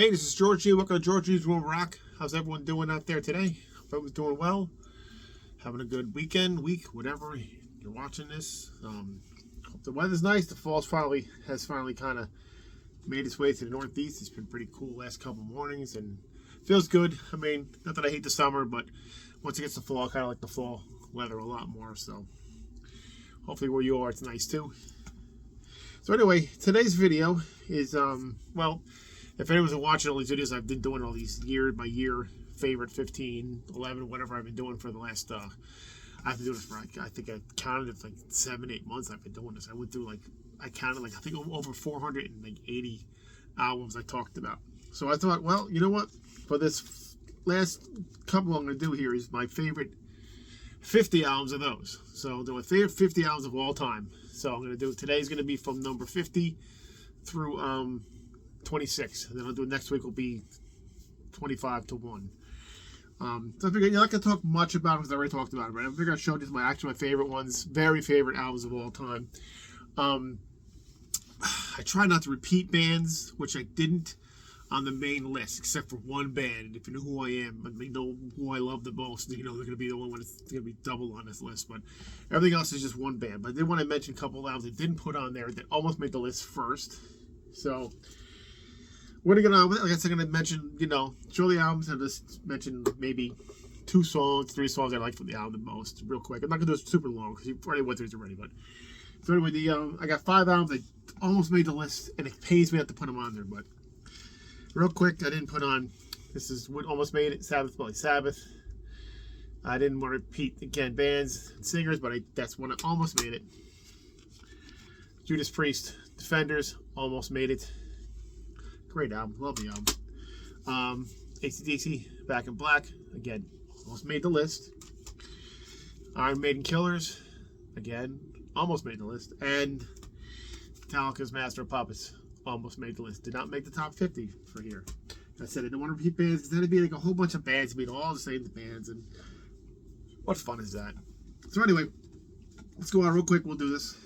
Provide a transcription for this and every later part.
Hey, this is Georgie. Welcome to Georgie's Room Rock. How's everyone doing out there today? Hope everyone's doing well. Having a good week, whatever you're watching this. Hope the weather's nice. The fall's has finally kind of made its way to the northeast. It's been pretty cool last couple mornings and feels good. I mean, not that I hate the summer, but once it gets to fall, I kind of like the fall weather a lot more. So hopefully where you are, it's nice too. So anyway, today's video is well. If anyone's watching all these videos, I've been doing all these year by year favorite 15, 11, whatever I've been doing for the last, I've been doing this for, I think I counted it like 7, 8 months I've been doing this. I went through I counted I think over 480 albums I talked about. So I thought, well, you know what? For this last couple I'm going to do here is my favorite 50 albums of those. So they're my favorite 50 albums of all time. So I'm going to do, today's going to be from number 50 through, 26, and then I'll do next week will be 25 to 1. So I figured you're not gonna talk much about it because I already talked about it, but I figured I'd show you my favorite ones, very favorite albums of all time. I try not to repeat bands, which I didn't on the main list, except for one band. If you know who I am, and you know who I love the most, you know they're gonna be the one that's gonna be double on this list. But everything else is just one band. But I did want to mention a couple of albums that didn't put on there that almost made the list first. So we're going to get on with it. Like I said, I'm going to mention, show the albums and just mention maybe 2 songs, 3 songs I like from the album the most, real quick. I'm not going to do it super long because you've already went through it already. But so anyway, I got 5 albums that almost made the list, and it pays me not to put them on there. But real quick, I didn't put on. This is what almost made it. Sabbath, Bloody Sabbath. I didn't want to repeat again bands and singers, but that's one that almost made it. Judas Priest, Defenders, almost made it. Great album, love the album. AC/DC, Back in Black, again, almost made the list. Iron Maiden Killers, again, almost made the list. And Metallica's Master of Puppets, almost made the list. Did not make the top 50 for here. I said I didn't want to repeat bands because then it'd be like a whole bunch of bands, it'd be all the same bands, and what fun is that? So anyway, let's go on real quick, we'll do this.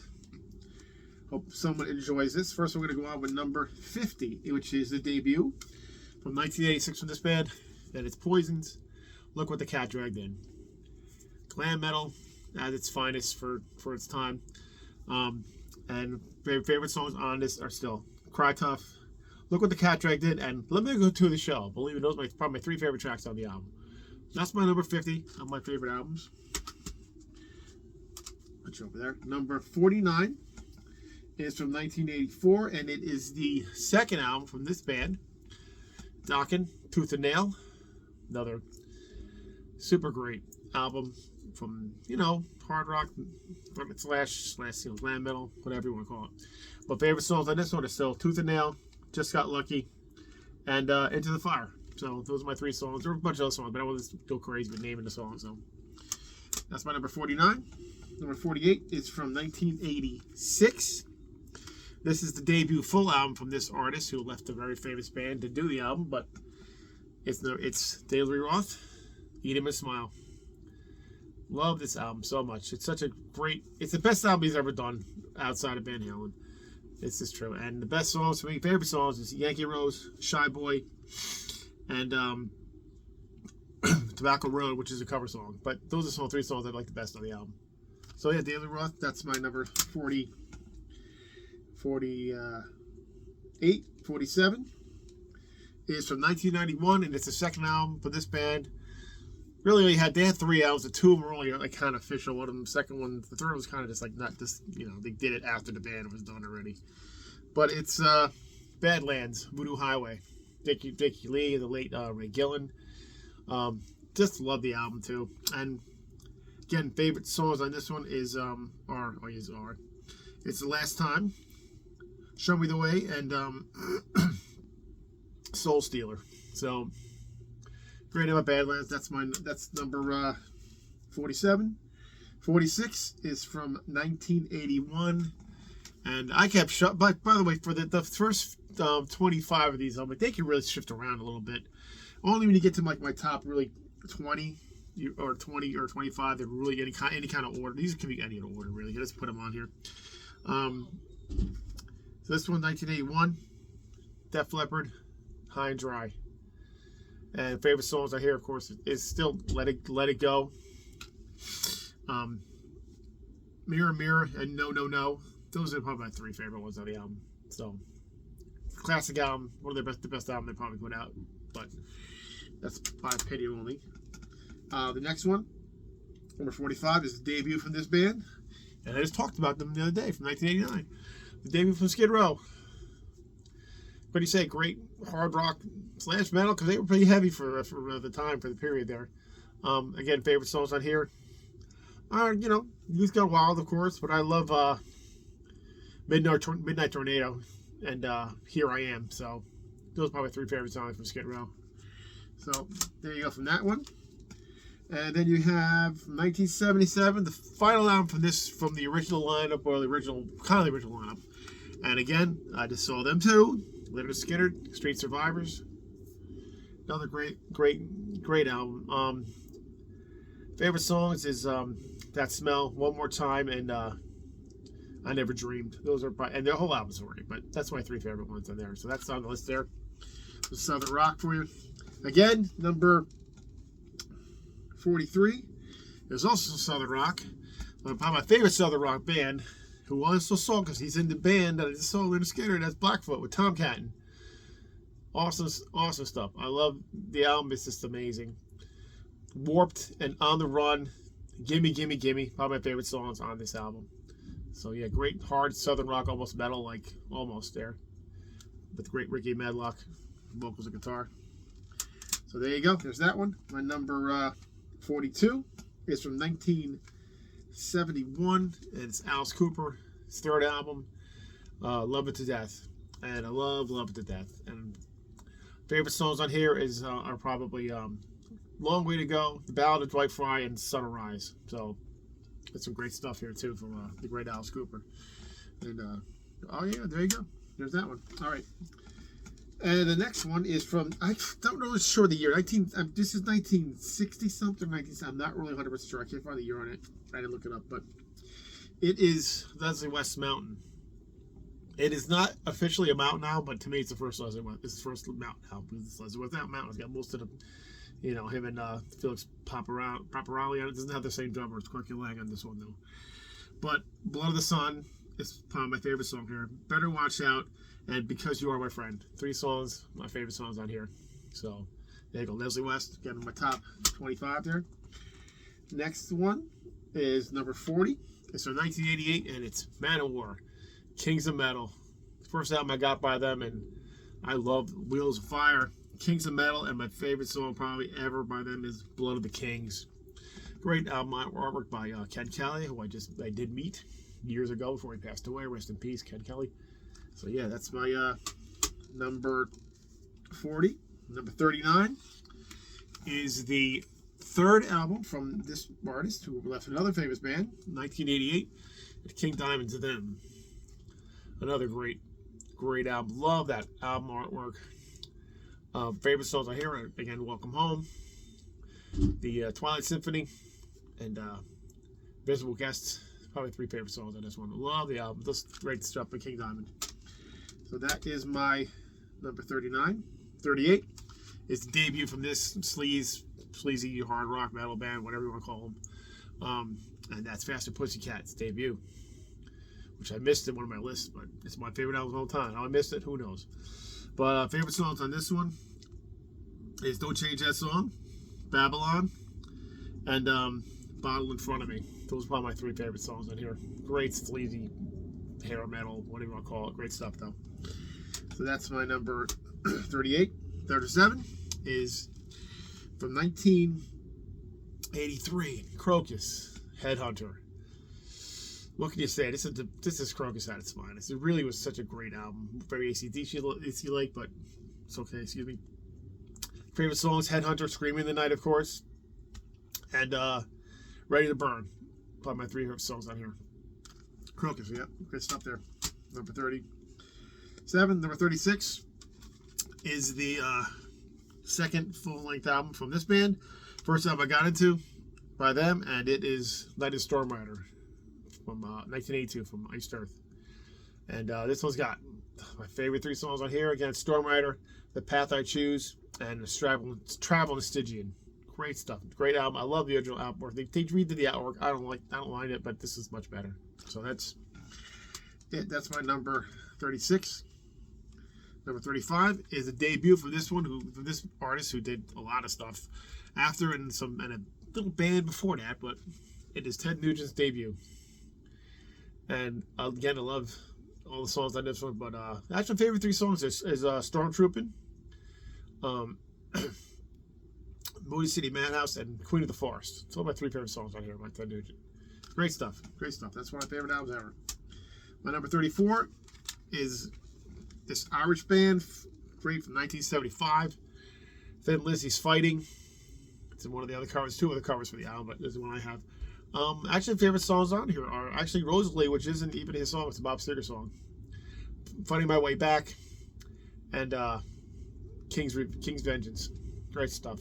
Hope someone enjoys this. First, we're going to go on with number 50, which is the debut from 1986 from this band. Then it's Poisons. Look What the Cat Dragged In. Glam metal at its finest for its time. And favorite songs on this are still Cry Tough, Look What the Cat Dragged In, and Let Me Go To The Show. Believe it, those are probably my 3 favorite tracks on the album. That's my number 50 of my favorite albums. Put you over there. Number 49. Is from 1984, and it is the second album from this band, Dokken, Tooth and Nail. Another super great album from, hard rock slash glam metal, whatever you want to call it. But favorite songs on this one are still Tooth and Nail, Just Got Lucky, and Into the Fire. So those are my 3 songs. There are a bunch of other songs, but I won't go crazy with naming the songs. So that's my number 49. Number 48 is from 1986. This is the debut full album from this artist who left a very famous band to do the album, but it's David Roth, Eat 'Em and Smile. Love this album so much. It's the best album he's ever done outside of Van Halen. This is true. And the best songs for me, favorite songs, is Yankee Rose, Shy Boy, and Tobacco Road, which is a cover song. But those are 3 songs I like the best on the album. So yeah, David Roth, that's my number 48, 47 is from 1991, and it's the second album for this band. Really, they had 3 albums. The 2 of them were only kind of official. One of them, the second one, the third was kind of just not just they did it after the band was done already. But it's Badlands, Voodoo Highway, Dickie Lee, and the late Ray Gillen. Just love the album too. And again, favorite songs on this one is It's The Last Time, Show Me the Way, and Soul Stealer. So great about Badlands. That's number 47. 46 is from 1981, and I kept shut. But by the way, for the first 25 of these, they can really shift around a little bit. Only when you get to my top really 20 or 25, they're really any kind of order. These can be any order really. You just put them on here. So this one, 1981, Def Leppard, High and Dry. And favorite songs I hear, of course, is still Let It Go, Mirror Mirror, and No No No. Those are probably my 3 favorite ones on the album. So, classic album, one of the best album they probably put out. But that's my opinion only. The next one, number 45, is the debut from this band. And I just talked about them the other day, from 1989. The debut from Skid Row. What do you say? Great hard rock / metal, because they were pretty heavy for the time, for the period there. Again, favorite songs on here are, Youth Got Wild, of course, but I love Midnight Tornado and Here I Am. So those are probably 3 favorite songs from Skid Row. So there you go from that one. And then you have 1977, the final album from the original lineup, or the original lineup. And again, I just saw them too. Lynyrd Skynyrd, Street Survivors. Another great album. Favorite songs is That Smell, One More Time, and I Never Dreamed. Those are and their whole album's great, but that's my 3 favorite ones on there. So that's on the list there. The Southern Rock for you. Again, number 43 is also Southern Rock. Probably my favorite Southern Rock band, who I also saw, because he's in the band that I just saw Lynyrd Skynyrd, that's Blackfoot with Tom Catton. Awesome stuff. I love the album. It's just amazing. Warped and On the Run, Gimme Gimme Gimme, probably my favorite songs on this album. So yeah, great hard Southern rock, almost metal, like almost there, with great Ricky Medlock vocals and guitar. So there you go. There's that one. My number 42 is from 1971, and it's Alice Cooper, his 3rd album, Love It to Death. And I love It to Death. And favorite songs on here are probably Long Way to Go, The Ballad of Dwight Fry, and Sunrise. So that's some great stuff here too from the great Alice Cooper. And oh yeah, there you go. There's that one. All right. And the next one is from, I don't know, sure the year. This is 1960 something. I'm not really 100% sure. I can't find the year on it. I didn't look it up, but it is Leslie West Mountain. It is not officially a mountain album, but to me, it's the first Leslie West. It's the first mountain album. It's Leslie West Mountain. It's got most of the, him and Felix Paparelli on it. It doesn't have the same drummer. It's Corky Lang on this one though. But Blood of the Sun is probably my favorite song here. Better Watch Out, and Because You Are My Friend. 3 songs, my favorite songs on here. So there you go. Leslie West, getting my top 25 there. Next one is number 40. It's from 1988, and it's Manowar, Kings of Metal. First album I got by them, and I love Wheels of Fire, Kings of Metal, and my favorite song probably ever by them is Blood of the Kings. Great album artwork by Ken Kelly, who I did meet years ago before he passed away. Rest in peace, Ken Kelly. So yeah, that's my number 40. Number 39 is the 3rd album from this artist who left another famous band, 1988, King Diamond to Them. Another great album. Love that album artwork. Favorite songs I hear are, again, Welcome Home, the Twilight Symphony, and Visible Guests. Probably 3 favorite songs on this one. Love the album. Just great stuff by King Diamond. So that is my number 39. 38 is the debut from this sleazy hard rock metal band, whatever you want to call them. And that's Faster Pussycat's debut, which I missed in one of my lists, but it's my favorite album of all time. How I missed it, who knows? But favorite songs on this one is Don't Change That Song, Babylon, and Bottle in Front of Me. Those are probably my 3 favorite songs on here. Great sleazy hair metal, whatever you want to call it. Great stuff, though. So that's my number 38. 37 is from 1983, Crocus, Headhunter. What can you say? This is Crocus at its finest. It really was such a great album. Very AC/DC like, but it's okay. Excuse me. Favorite songs: Headhunter, Screaming in the Night, of course, and Ready to Burn. Probably my 3 favorite songs on here. Crocus, yeah, good stuff there. Number 37. Number 36 is the 2nd full-length album from this band. First album I got into by them, and it is Night of Stormrider from 1982 from Iced Earth. And this one's got my favorite 3 songs on here. Again, Storm Rider, The Path I Choose, and Travel Stygian. Great stuff. Great album. I love the original artwork. They redid the artwork. I don't like it, but this is much better. So that's it. That's my number 36. Number 35 is a debut for this artist who did a lot of stuff after and a little band before that, but it is Ted Nugent's debut. And again, I love all the songs on this one, but actually my favorite 3 songs is Stormtroopin', Moody City Madhouse, and Queen of the Forest. It's all my 3 favorite songs on here by Ted Nugent. Great stuff. Great stuff. That's one of my favorite albums ever. My number 34 is this Irish band, great, from 1975. Thin Lizzy's Fighting. It's in one of the other covers, 2 other covers for the album, but this is the one I have. Actually, favorite songs on here are actually Rosalie, which isn't even his song, it's a Bob Seger song. Finding My Way Back, and King's Vengeance. Great stuff.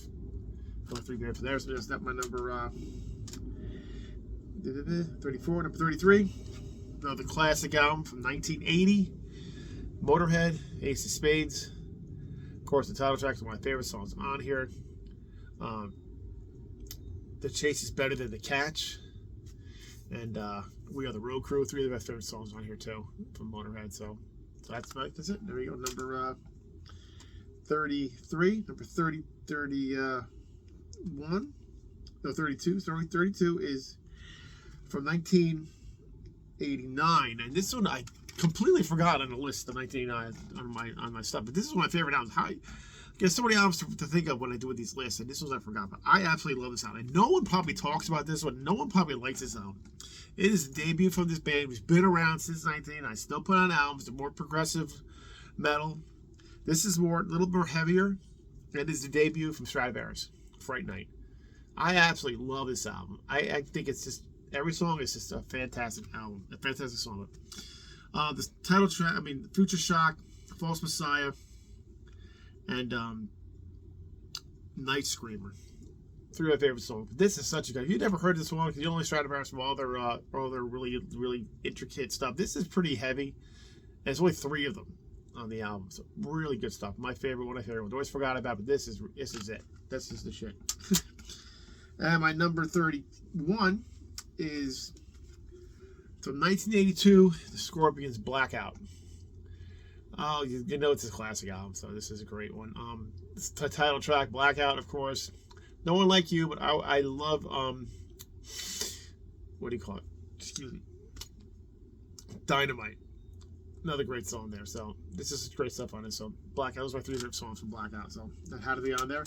Number 3 bands for there, so that's my number 34. Number 33, another classic album from 1980. Motorhead, Ace of Spades. Of course, the title track is one of my favorite songs on here. The Chase is Better Than the Catch. And We Are the Road Crew. 3 of my favorite songs on here, too, from Motorhead. So that's it. There we go. Number 33. Number 31. No, 32. Sorry, 32 is from 1989. And this one I completely forgot on the list of 1989 on my stuff, but this is one of my favorite albums. There's so many albums to think of when I do these lists, and this one I forgot, but I absolutely love this album. And no one probably talks about this one. No one probably likes this album. It is the debut from this band, who's been around since 19. I still put on albums. They're more progressive metal. This is a little more heavier. It is the debut from Stratovarius, Fright Night. I absolutely love this album. I think it's just, every song is just a fantastic album, a fantastic song. The title track, Future Shock, False Messiah, and Night Screamer. 3 of my favorite songs. But this is such a good. If you've never heard this one, because you only Stratovarius from all their really, really intricate stuff. This is pretty heavy. And there's only 3 of them on the album. So really good stuff. My favorite one. I always forgot about, but this is it. This is the shit. And my number 31 is from 1982, The Scorpions' Blackout. Oh, you know it's a classic album, so this is a great one. The title track, Blackout, of course. No One Like You, but I love, what do you call it? Excuse me. Dynamite. Another great song there, so this is great stuff on it. So Blackout was my 3 favorite songs from Blackout, so that had to be on there.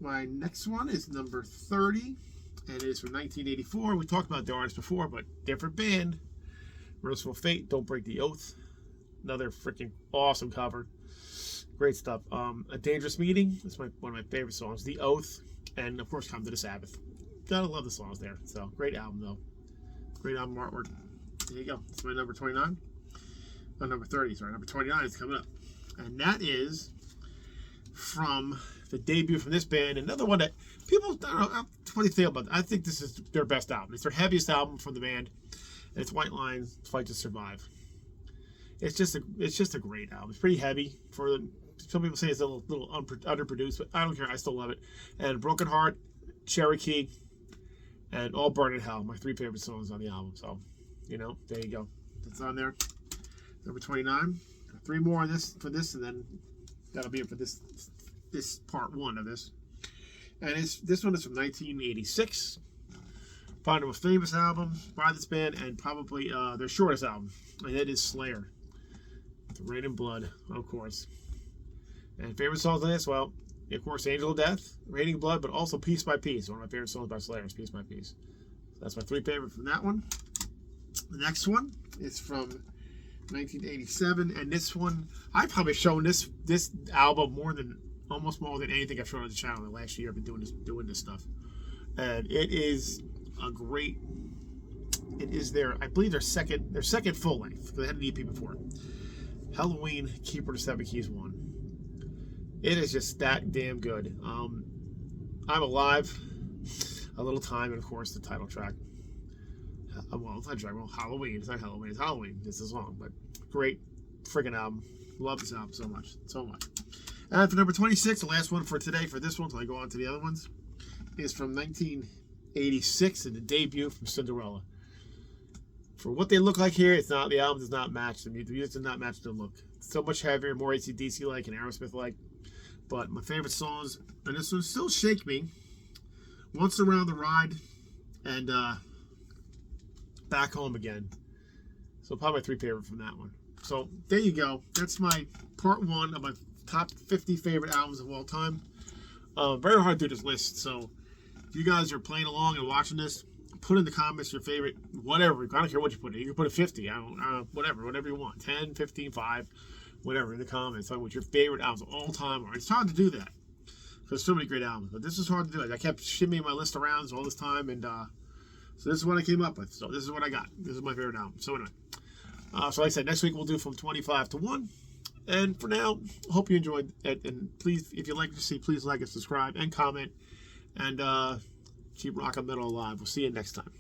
My next one is number 30, and it is from 1984. We talked about the artist before, but different band. Merciful Fate, Don't Break the Oath. Another freaking awesome cover. Great stuff. A Dangerous Meeting. That's one of my favorite songs. The Oath. And, of course, Come to the Sabbath. Gotta love the songs there. So, great album, though. Great album artwork. There you go. That's my number 29. Oh, number 30, sorry. Number 29 is coming up. And that is from the debut from this band. Another one that people, I don't know, what do you think about it? I think this is their best album. It's their heaviest album from the band. And it's White Lion, Fight to Survive. It's just a great album. It's pretty heavy. Some people say it's a little underproduced, but I don't care. I still love it. And Broken Heart, Cherokee, and All Burn in Hell. My 3 favorite songs on the album. So, there you go. That's on there. Number 29. 3 more on this and then that'll be it for this part 1 of this. And this one is from 1986. Probably the most famous album by this band, and probably their shortest album, and it is Slayer. Rain and Blood, of course. And favorite songs on this, well, of course, Angel of Death, Raining Blood, but also Piece by Piece. One of my favorite songs by Slayer is Piece by Piece. So that's my 3 favorite from that one. The next one is from 1987, and this one, I've probably shown this album almost more than anything I've shown on the channel in the last year. I've been doing this stuff. And it is I believe their second full length, because they had an EP before. Halloween, Keeper of the Seven Keys 1. It is just that damn good. I'm Alive, A Little Time, and of course the title track. well, it's not Dragon Ball. Halloween. It's not Halloween. It's Halloween. It's a song, but great freaking album. Love this album so much, so much. And for number 26, the last one for today, for this one, until I go on to the other ones, is from 1986 and the debut from Cinderella. For what they look like here, it's not, the album does not match the music. The music does not match the look. It's so much heavier, more AC/DC like and Aerosmith like. But my favorite songs, and this one, Still Shake Me, Once Around the Ride, and Back Home Again. So probably my 3 favorite from that one. So there you go. That's my part 1 of my top 50 favorite albums of all time. Very hard to do this list. So if you guys are playing along and watching this, put in the comments your favorite, whatever. I don't care what you put in. You can put a 50. Whatever you want. 10, 15, 5, whatever in the comments. Tell me what your favorite albums of all time are. It's hard to do that because there's so many great albums. But this is hard to do. I kept shimmying my list around all this time, and so this is what I came up with. So this is what I got. This is my favorite album. So anyway. So like I said, next week we'll do from 25 to 1. And for now, hope you enjoyed it. And please, if you like to see, please like and subscribe and comment. And keep Rock and Metal alive. We'll see you next time.